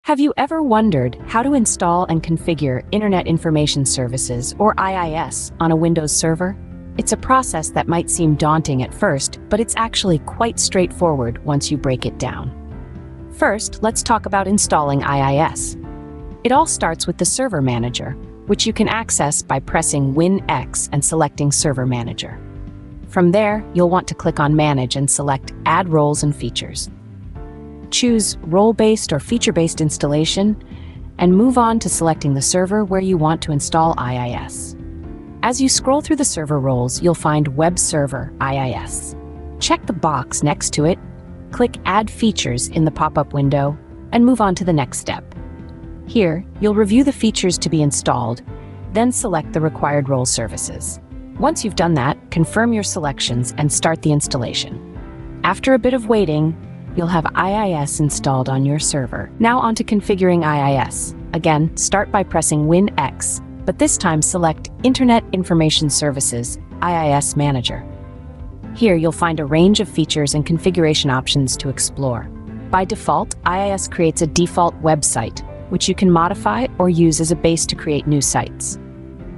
Have you ever wondered how to install and configure Internet Information Services, or IIS, on a Windows server? It's a process that might seem daunting at first, but it's actually quite straightforward once you break it down. First, let's talk about installing IIS. It all starts with the Server Manager, which you can access by pressing Win-X and selecting Server Manager. From there, you'll want to click on Manage and select Add Roles and Features. Choose Role-Based or Feature-Based Installation, and move on to selecting the server where you want to install IIS. As you scroll through the server roles, you'll find Web Server IIS. Check the box next to it, click Add Features in the pop-up window, and move on to the next step. Here, you'll review the features to be installed, then select the required role services. Once you've done that, confirm your selections and start the installation. After a bit of waiting, you'll have IIS installed on your server. Now on to configuring IIS. Again, start by pressing Win-X, but this time select Internet Information Services, IIS Manager. Here you'll find a range of features and configuration options to explore. By default, IIS creates a default website, which you can modify or use as a base to create new sites.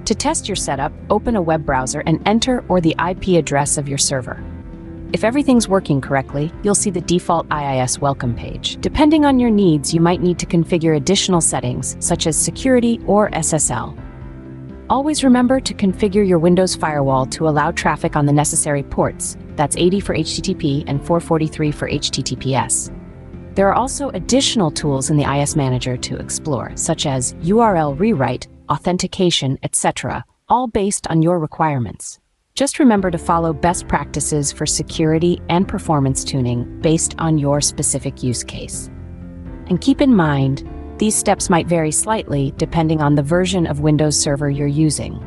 To test your setup, open a web browser and enter the IP address of your server. If everything's working correctly, you'll see the default IIS welcome page. Depending on your needs, you might need to configure additional settings, such as security or SSL. Always remember to configure your Windows firewall to allow traffic on the necessary ports. That's 80 for HTTP and 443 for HTTPS. There are also additional tools in the IIS Manager to explore, such as URL rewrite, authentication, etc., all based on your requirements. Just remember to follow best practices for security and performance tuning based on your specific use case. And keep in mind, these steps might vary slightly depending on the version of Windows Server you're using.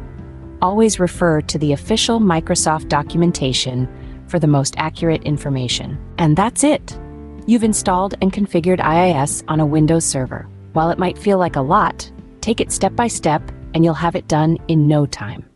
Always refer to the official Microsoft documentation for the most accurate information. And that's it! You've installed and configured IIS on a Windows server. While it might feel like a lot, take it step by step and you'll have it done in no time.